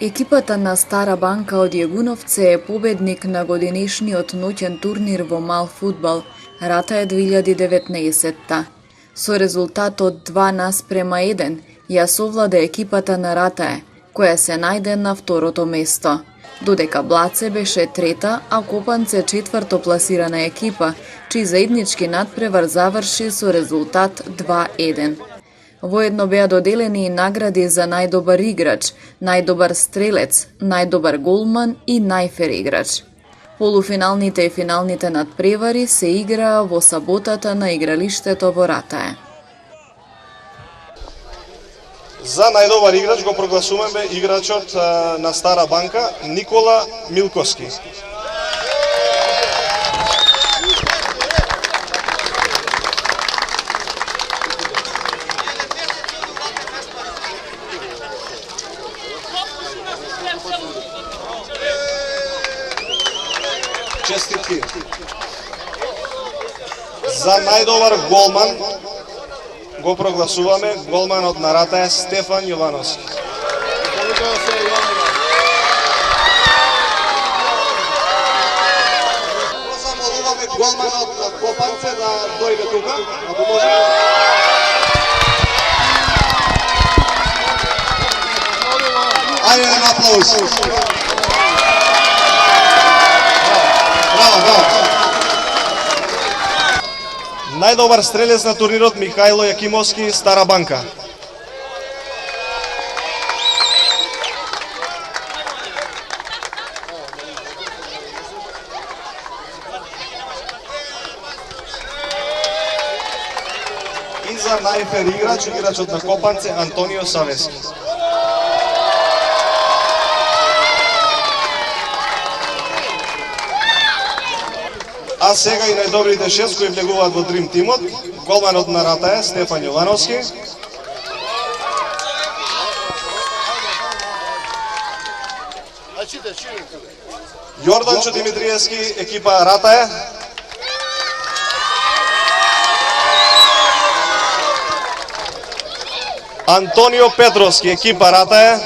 Екипата на Стара Банка од Јегуновце е победник на годинешниот ноќен турнир во мал фудбал Ратаe 2019. Со резултат од 2:1 ја совлада екипата на Ратаe, која се најде на второто место, додека Блаце беше трета, а Копанце четврто пласирана екипа, чиј заеднички надпревар заврши со резултат 2:1. Воедно беа доделени и награди за најдобар играч, најдобар стрелец, најдобар голман и најфер играч. Полуфиналните и финалните надпревари се играа во саботата на игралиштето во Ратаe. За најдобар играч го прогласуваме играчот на Стара Банка Никола Милковски. Честитки. За најдобар голман го прогласуваме голманот на Ратаe Стефан Јовановски. Замолуваме голманот на Копанце да дојде тука, ако може. Ајде на аплауз. Најдобар стрелец на турнирот Михајло Јакимовски, Стара Банка. И за најфер играч, играчот на Копанце Антонио Савески. А сега и најдобрите 6 кои влегуваат во Дрим тимот, голманот на Ратаe Стефан Јовановски, Јорданчо Димитриевски, екипа Ратаe, Антонио Петровски, екипа Ратаe,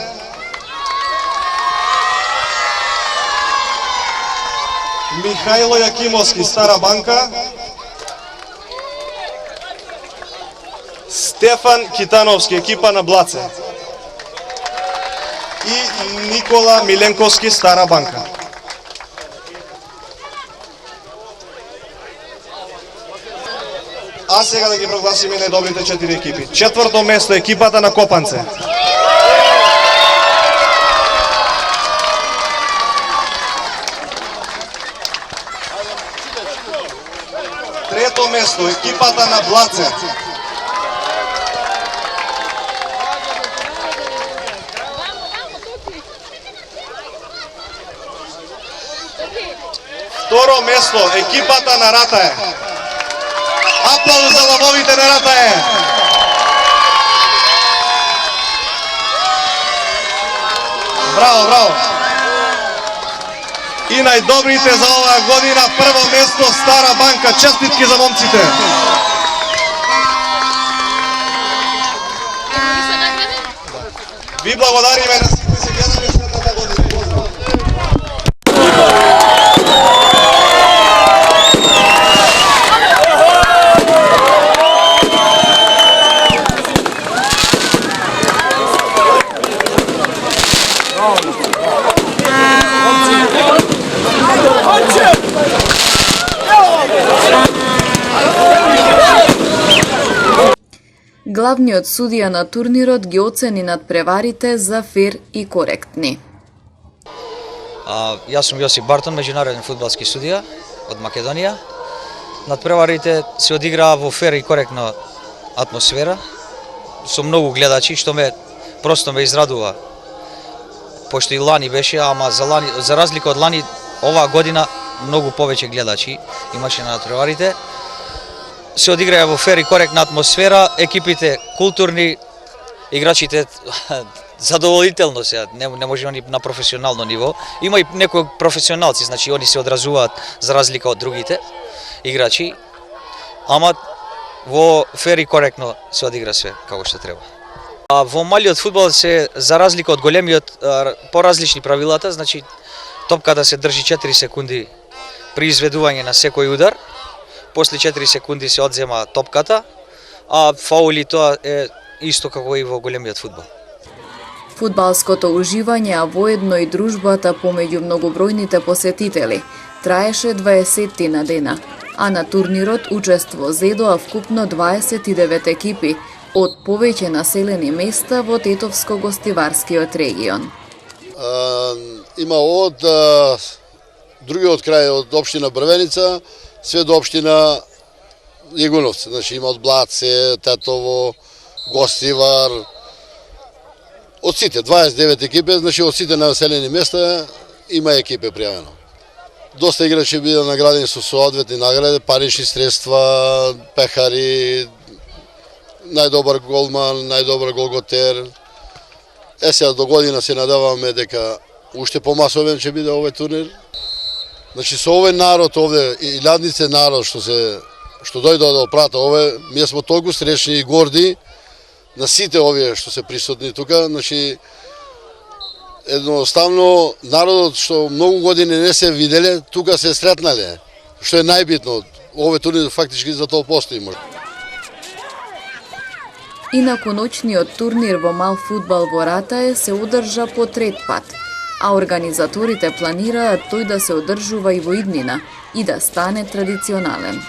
Михајло Јакимовски, Стара Банка, Стефан Китановски, екипа на Блаце и Никола Миленковски, Стара Банка. А сега да ги прогласиме најдобрите 4 екипи. Четврто место екипата на Копанце. Трето место екипата на Блаце. Второ место екипата на Ратаe. Аплауз за лавовите на Ратаe. Браво, браво. И најдобрите за оваа година, прво место Стара Банка. Честитки за момците. Ви благодариме на сите, се гледаме следната година. Главниот судија на турнирот ги оцени надпреварите за фер и коректни. Јас сум Јосип Бартон, меѓународен фудбалски судија од Македонија. Надпреварите се одиграа во фер и коректна атмосфера, со многу гледачи, што просто ме израдува. Пошто и лани беше, ама за разлика од лани, оваа година многу повеќе гледачи имаше на надпреварите. Се одиграа во фер и коректна атмосфера, екипите културни, играчите задоволително се, не може они на професионално ниво. Има и некои професионалци, значи они се одразуваат за разлика од другите играчи, ама во фер и коректно се одигра све како што треба. Во малиот фудбал се, за разлика од големиот, поразлични правилата, значи топката се држи 4 секунди при изведување на секој удар, после 4 секунди се одзема топката, а фаули тоа е исто како и во големиот фудбал. Фудбалското уживање, а воедно и дружбата помеѓу многобројните посетители, траеше 20 на дена, а на турнирот учество зедоа вкупно 29 екипи од повеќе населени места во Тетовско-гостиварскиот регион. Има од другиот крај, од општина Брвеница, све до општина Јегуновци. Значи има од Блаце, Тетово, Гостивар, од сите, 29 екипи, значи од сите населени места има екипи пријавено. Доста играчи бидат наградени со соодветни награди, парични средства, пехари, најдобар голман, најдобар голготер. Сега до година се надеваме дека уште помасовен ќе биде овој турнир. Значи со овој народ овде, илјаднице народ што дојде да опрата ове, ние сме толку среќни и горди на сите овие што се присутни тука. Значи едноставно народот што многу години не се виделе, тука се сретнале. Што е најбитно, овој турнир фактички за тоа постои може. Инаку ноќниот турнир во мал фудбал во Ратаe се одржа по трет пат, а организаторите планираат тој да се одржува и во иднина и да стане традиционален.